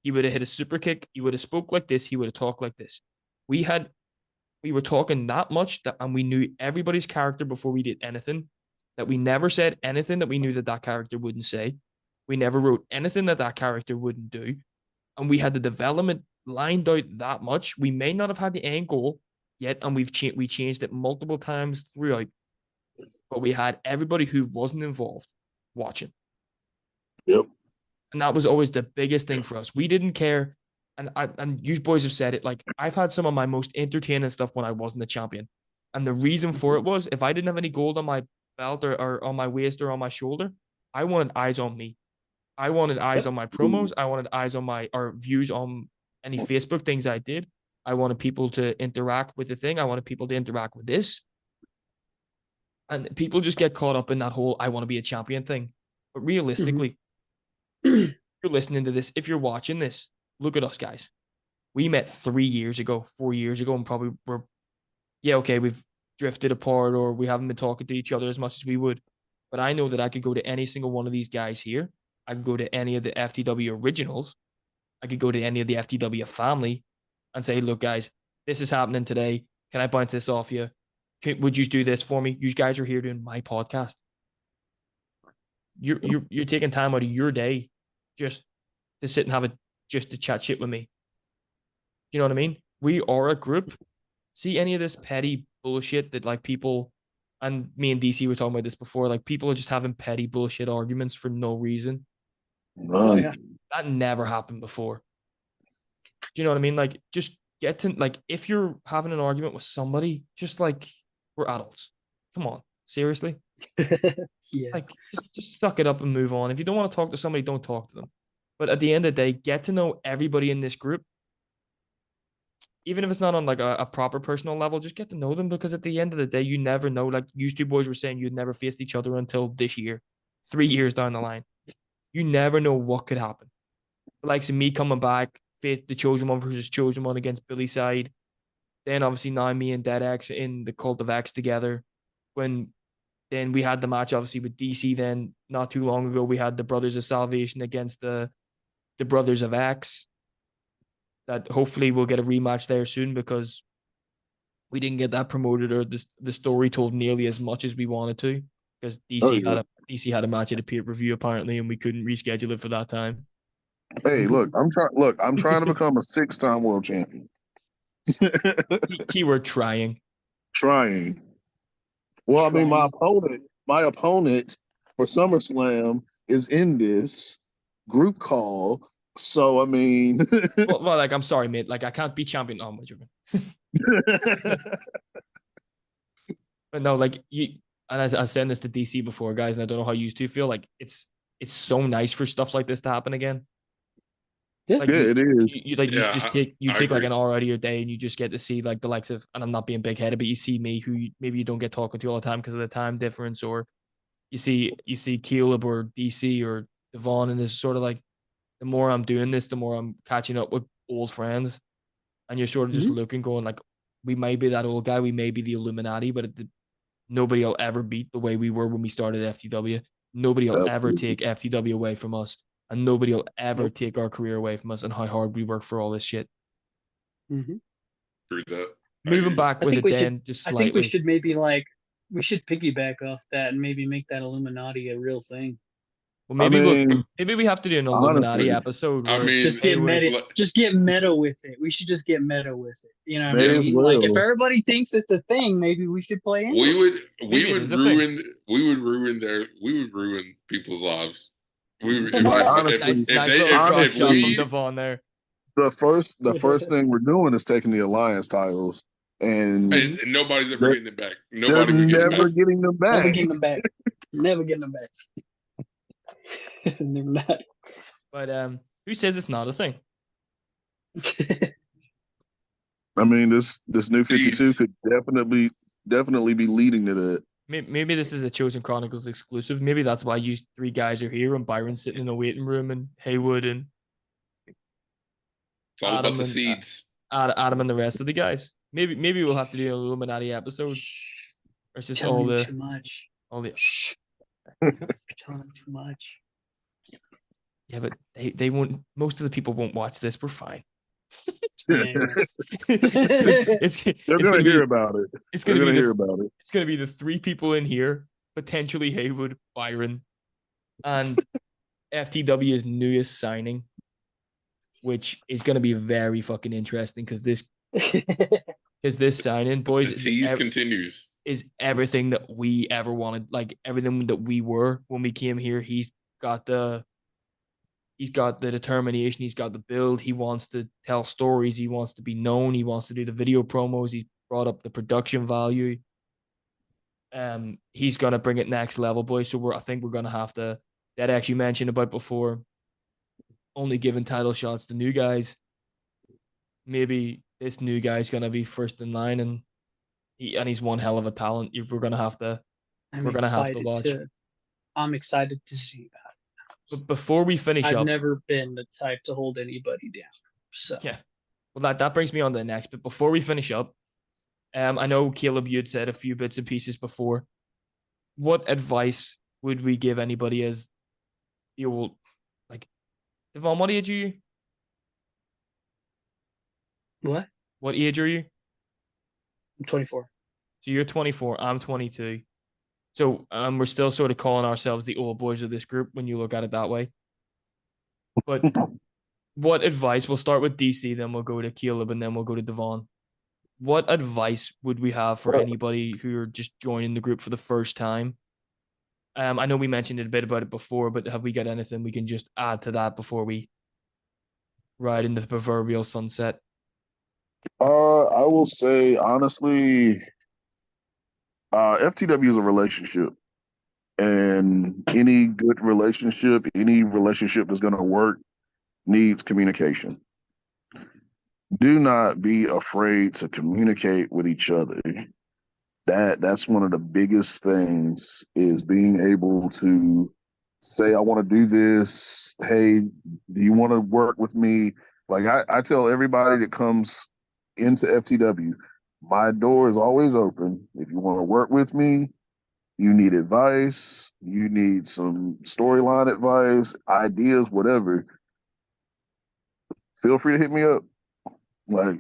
He would have hit a super kick. He would have spoke like this. He would have talked like this. We were talking that much and we knew everybody's character before we did anything. That we never said anything that we knew that character wouldn't say. We never wrote anything that character wouldn't do, and we had the development lined out that much. We may not have had the end goal yet, and we changed it multiple times throughout, but we had everybody who wasn't involved watching. Yep. And that was always the biggest thing for us. We didn't care. And you boys have said it, like I've had some of my most entertaining stuff when I wasn't a champion. And the reason for it was if I didn't have any gold on my belt or on my waist or on my shoulder, I wanted eyes on me. I wanted eyes on my promos. I wanted eyes on my or views on any Facebook things I did. I wanted people to interact with the thing. I wanted people to interact with this. And people just get caught up in that whole I want to be a champion thing. But realistically, Mhm. you're listening to this, if you're watching this, look at us, guys. We met 3 years ago, 4 years ago, and probably we're, yeah, okay, we've drifted apart or we haven't been talking to each other as much as we would. But I know that I could go to any single one of these guys here. I could go to any of the FTW originals. I could go to any of the FTW family and say, look, guys, this is happening today. Can I bounce this off you? Would you do this for me? You guys are here doing my podcast. You're taking time out of your day just to sit and just to chat shit with me. You know what I mean? We are a group. See any of this petty bullshit that like people, and me and DC were talking about this before, like people are just having petty bullshit arguments for no reason. Oh yeah. That never happened before. Do you know what I mean? Like just get to like if you're having an argument with somebody, just like we're adults. Come on. Seriously? Yeah. Like just suck it up and move on. If you don't want to talk to somebody, don't talk to them. But at the end of the day, get to know everybody in this group. Even if it's not on like a proper personal level, just get to know them because at the end of the day, you never know. Like you two boys were saying, you'd never faced each other until this year, 3 years down the line. You never know what could happen. The likes of me coming back face the Chosen One versus Chosen One against Billy's side. Then obviously now me and Dead X in the Cult of X together. Then we had the match obviously with DC. Then not too long ago we had the Brothers of Salvation against the Brothers of X. That hopefully we'll get a rematch there soon because we didn't get that promoted or the story told nearly as much as we wanted to because DC had a match at a pay-per-view apparently and we couldn't reschedule it for that time. Hey, look, I'm trying to become a 6-time world champion. Keyword trying. Trying. Well, I mean, my opponent for SummerSlam is in this group call. So I mean, well, like I'm sorry, mate. Like I can't be champion. Oh my god. But no, like you and I said this to DC before, guys, and I don't know how you two feel. Like it's so nice for stuff like this to happen again. Like, yeah, it is. You just take like an hour out of your day and you just get to see like the likes of, and I'm not being big headed, but you see me who maybe you don't get talking to all the time because of the time difference, or you see Caleb or DC or Devon, and it's sort of like the more I'm doing this, the more I'm catching up with old friends, and you're sort of just looking, going like, we may be that old guy, we may be the Illuminati, but nobody will ever beat the way we were when we started FTW. Nobody will ever take FTW away from us. And nobody will ever take our career away from us and how hard we work for all this shit. Through that. Moving back with it then, just slightly. I think we should maybe we should piggyback off that and maybe make that Illuminati a real thing. Well, maybe we have to do an Illuminati episode. Where just get meta with it. We should just get meta with it. You know what I mean? Like if everybody thinks it's a thing, maybe we should play in. We would ruin people's lives. The first thing we're doing is taking the alliance titles, and nobody's ever getting them back. Never getting them back. Never getting them back. They're not. But who says it's not a thing? I mean, this new 52 could definitely be leading to that. Maybe this is a Chosen Chronicles exclusive. Maybe that's why you three guys are here and Byron's sitting in a waiting room and Haywood and it's all Adam about the seeds. Adam and the rest of the guys. Maybe we'll have to do an Illuminati episode. Or it's just all the too much. All the You're telling them too much. Yeah, but they won't. Most of the people won't watch this. We're fine. They're gonna hear about it. It's gonna be the three people in here, potentially Haywood, Byron, and FTW's newest signing, which is gonna be very fucking interesting because this signing, boys, continues. Is everything that we ever wanted, like everything that we were when we came here. He's got the determination. He's got the build. He wants to tell stories. He wants to be known. He wants to do the video promos. He's brought up the production value. He's gonna bring it next level, boys. So I think we're gonna have to. That actually mentioned about before, only giving title shots to new guys. Maybe this new guy's gonna be first in line, and he's one hell of a talent. We're gonna have to. We're gonna have to watch. I'm excited to see that. But before we finish I've never been the type to hold anybody down. So yeah. Well, that brings me on to the next. But before we finish up, I know Caleb, you had said a few bits and pieces before. What advice would we give anybody as the old, like, Devon? What age are you? What? What age are you? I'm 24. So you're 24. I'm 22. So we're still sort of calling ourselves the old boys of this group when you look at it that way. But what advice? We'll start with DC, then we'll go to Caleb, and then we'll go to Devon. What advice would we have for anybody who are just joining the group for the first time? I know we mentioned a bit about it before, but have we got anything we can just add to that before we ride into the proverbial sunset? I will say honestly, FTW is a relationship, and any good relationship, any relationship that's going to work, needs communication. Do not be afraid to communicate with each other. That's one of the biggest things, is being able to say, I want to do this. Hey, do you want to work with me? Like I tell everybody that comes into FTW, my door is always open. If you want to work with me, you need advice, you need some storyline advice, ideas, whatever, feel free to hit me up. Like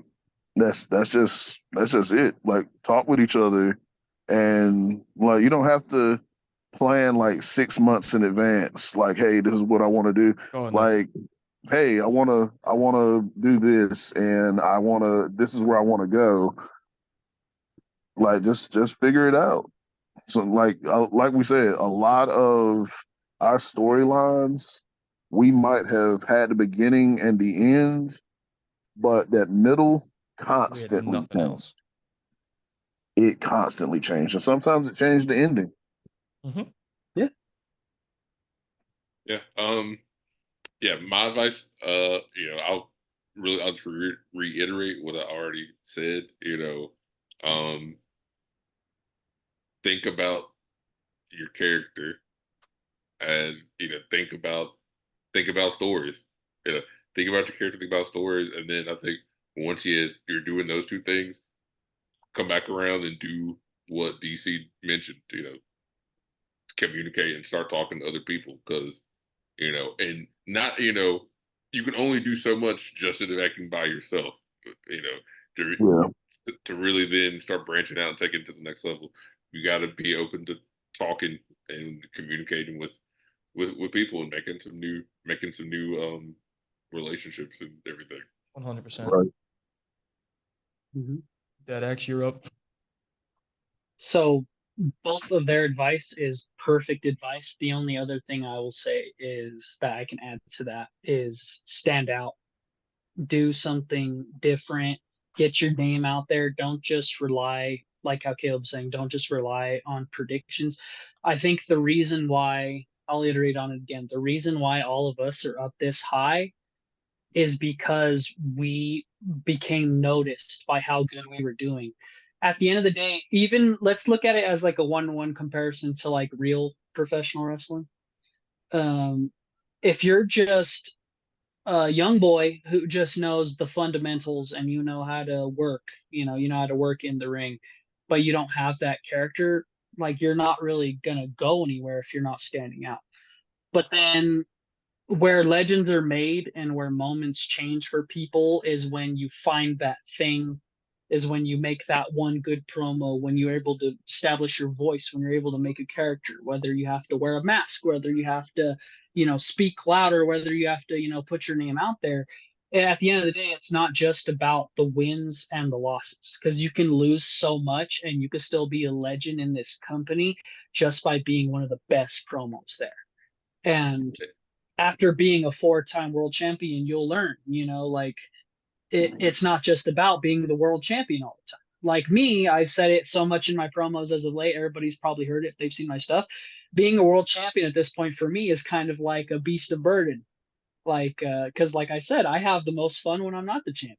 that's just it. Like talk with each other, and like you don't have to plan like 6 months in advance. Like, hey, this is what I want to do. Oh, no. Like, hey, I wanna do this, and this is where I want to go. Like, just figure it out. So like we said, a lot of our storylines, we might have had the beginning and the end, but that middle We had constantly nothing changed. else. It constantly changed, and sometimes it changed the ending. Mm-hmm. Yeah. Yeah. My advice, I'll just reiterate what I already said. Think about your character, and think about stories. Think about your character, think about stories, and then I think once you're doing those two things, come back around and do what DC mentioned. Communicate and start talking to other people, because and not you can only do so much just interacting by yourself. You know, to really then start branching out and taking it to the next level, you got to be open to talking and communicating with people and making some new relationships and everything. 100%. Right. Dead X, you're up. So both of their advice is perfect advice. The only other thing I will say is that I can add to that is stand out, do something different, get your name out there. Don't just rely, like how Caleb's saying, don't just rely on predictions. I think the reason why, I'll iterate on it again, the reason why all of us are up this high is because we became noticed by how good we were doing. At the end of the day, even let's look at it as like a 1-to-1 comparison to like real professional wrestling. If you're just a young boy who just knows the fundamentals and you know how to work, you know how to work in the ring, but you don't have that character, like you're not really gonna go anywhere if you're not standing out. But then where legends are made and where moments change for people is when you find that thing, is when you make that one good promo, when you're able to establish your voice, when you're able to make a character, whether you have to wear a mask, whether you have to speak louder, whether you have to put your name out there. At the end of the day, it's not just about the wins and the losses, because you can lose so much and you can still be a legend in this company just by being one of the best promos there. And after being a 4-time world champion, you'll learn, like it's not just about being the world champion all the time. Like me, I've said it so much in my promos as of late. Everybody's probably heard it if they've seen my stuff. Being a world champion at this point for me is kind of like a beast of burden. Like, because like I said, I have the most fun when I'm not the champion.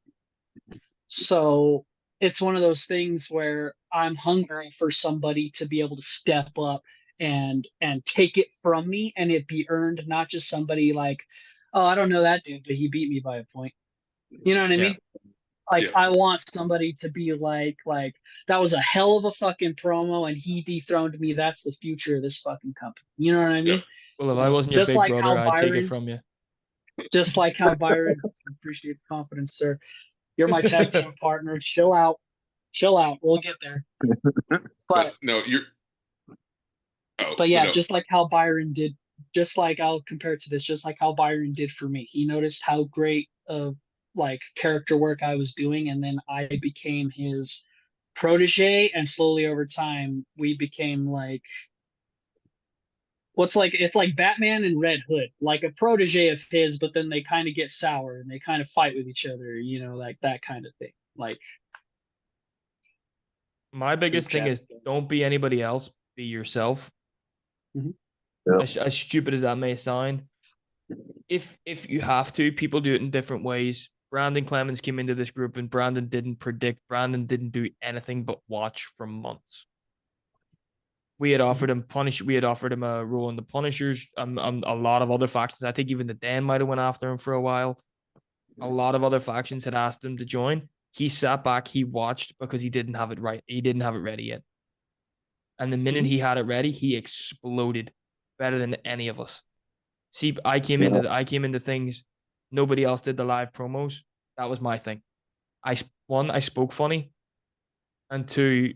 So it's one of those things where I'm hungry for somebody to be able to step up and take it from me and it be earned, not just somebody like, oh, I don't know that dude, but he beat me by a point. You know what I mean? Like, Yes. I want somebody to be like that was a hell of a fucking promo and he dethroned me. That's the future of this fucking company. You know what I mean? Yeah. Well, if I wasn't your Just big like brother, how I'd take it Byron, from you. just like how Byron, appreciate the confidence, sir. You're my tag team partner. Chill out. Chill out. We'll get there. But no, you're. Oh, but yeah, no. just like how Byron did, just like I'll compare it to this, just like how Byron did for me. He noticed how great of like character work I was doing, and then I became his protege, and slowly over time we became like it's like Batman and Red Hood, like a protege of his, but then they kind of get sour and they kind of fight with each other, like that kind of thing. Like My biggest thing is don't be anybody else, be yourself. As stupid as that may sound, if you have to, people do it in different ways. Brandon Clemens came into this group and Brandon didn't do anything but watch for months. We had offered him a role in the Punishers, a lot of other factions. I think even the Den might have went after him for a while. A lot of other factions had asked him to join. He sat back, he watched because he didn't have it right. He didn't have it ready yet. And the minute he had it ready, he exploded better than any of us. See, I came into things. Nobody else did the live promos. That was my thing. I spoke funny, and two,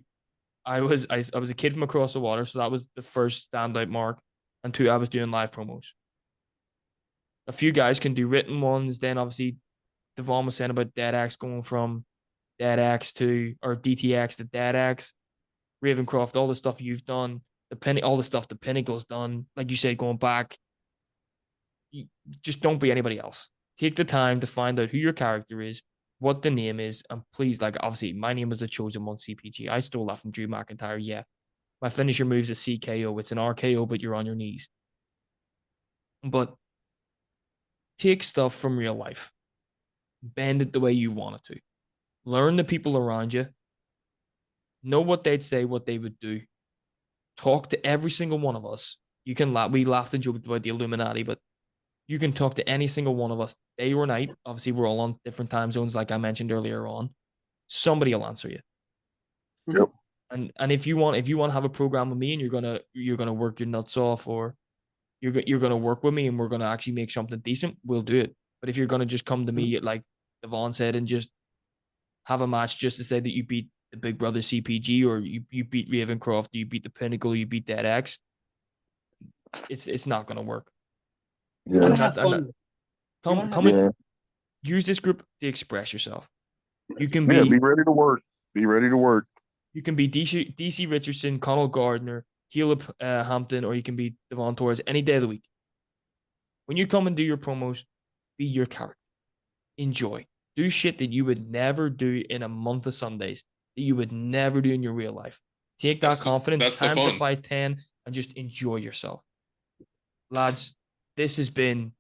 I was a kid from across the water, so that was the first standout mark. And two, I was doing live promos. A few guys can do written ones. Then obviously, Devon was saying about Dead X going from Dead X to or DTX to Dead X. Ravencroft, all the stuff you've done, all the stuff the Pinnacle's done, like you said, going back. You just don't be anybody else. Take the time to find out who your character is, what the name is, and please, like, obviously, my name was the Chosen One CPG. I stole that from Drew McIntyre. Yeah, my finisher move's a CKO. It's an RKO, but you're on your knees. But take stuff from real life, bend it the way you want it to. Learn the people around you. Know what they'd say, what they would do. Talk to every single one of us. You can laugh. We laughed and joked about the Illuminati, but you can talk to any single one of us day or night. Obviously, we're all on different time zones, like I mentioned earlier on. Somebody will answer you. Yep. And if you want to have a program with me and you're gonna work your nuts off, or you're gonna work with me and we're gonna actually make something decent, we'll do it. But if you're gonna just come to me, like Devon said, and just have a match just to say that you beat the Big Brother CPG, or you beat Ravencroft, you beat the Pinnacle, you beat Dead X, it's not gonna work. You want to have fun. Come use this group to express yourself. You can be ready to work. Be ready to work. You can be DC Richardson, Connell Gardner, Caleb Hampton, or you can be Devon Torres any day of the week. When you come and do your promos, be your character. Enjoy. Do shit that you would never do in a month of Sundays, that you would never do in your real life. Take that confidence, times it by 10, and just enjoy yourself. Lads, this has been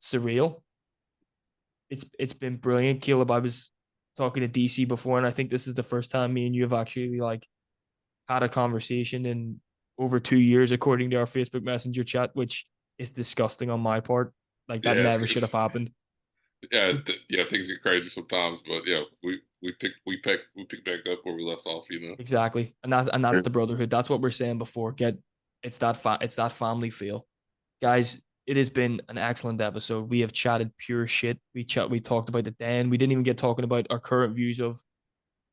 surreal. It's been brilliant. Caleb, I was talking to DC before, and I think this is the first time me and you have actually like had a conversation in over 2 years, according to our Facebook Messenger chat, which is disgusting on my part. Like that never should have happened. Yeah, things get crazy sometimes, but yeah, we pick back up where we left off, you know. Exactly, and that's the brotherhood. That's what we're saying before. It's that family feel, guys. It has been an excellent episode. We have chatted pure shit. We talked about the Den. We didn't even get talking about our current views of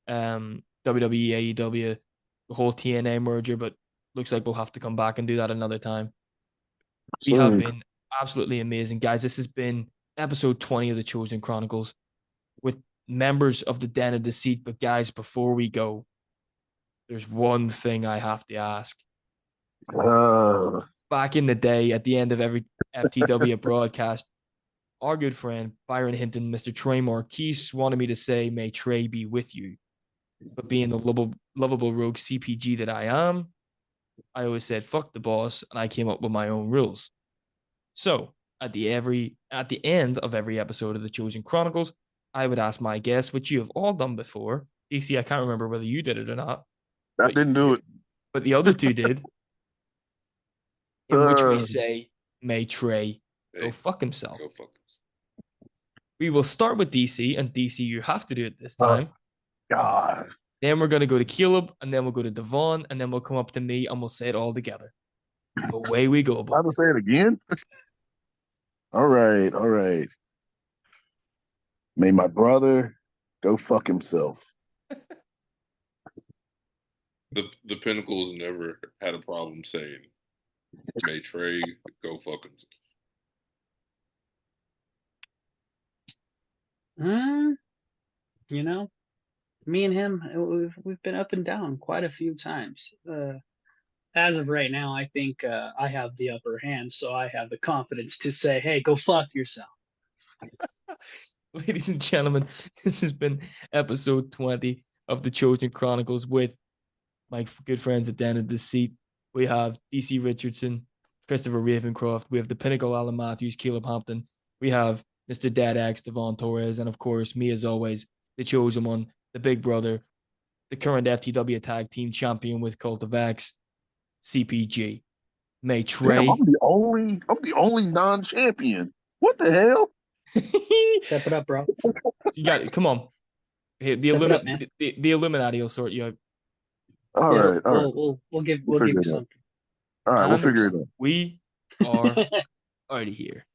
WWE, AEW, the whole TNA merger, but looks like we'll have to come back and do that another time. We have been absolutely amazing, guys. This has been episode 20 of the Chosen Chronicles with members of the Den of Deceit. But guys, before we go, there's one thing I have to ask. Back in the day, at the end of every FTW broadcast, our good friend Byron Hinton, Mr. Trey Marquise, wanted me to say, "May Trey be with you." But being the lovable rogue CPG that I am, I always said, "Fuck the boss," and I came up with my own rules. So at the end of every episode of the Chosen Chronicles, I would ask my guests, which you have all done before. DC, I can't remember whether you did it or not. I didn't do it, but the other two did. In which we say, "May Trey go fuck himself." We will start with DC, and DC, you have to do it this time. God. Then we're going to go to Caleb, and then we'll go to Devon, and then we'll come up to me, and we'll say it all together. Away we go. How to say it again? All right. May my brother go fuck himself. The Pinnacles never had a problem saying, "May Trey go fuck himself." You know, me and him, we've been up and down quite a few times. As of right now, I think I have the upper hand, so I have the confidence to say, "Hey, go fuck yourself." Ladies and gentlemen, this has been episode 20 of the Chosen Chronicles with my good friends at Den of Deceit. We have DC Richardson, Christopher Ravencroft. We have the Pinnacle, Alan Matthews, Caleb Hampton. We have Mr. Dead X, Devon Torres, and of course, me as always, the Chosen One, the Big Brother, the current FTW Tag Team Champion with Cult of X, CPG. May Trey. Damn, I'm the only non-champion. What the hell? Step it up, bro. You got it. Come on. Hey, the Step it up, man. the Illuminati will sort you out. All Yeah, right, all right. we'll give figure you it out. something. All right, we'll And figure it out. we are out of here.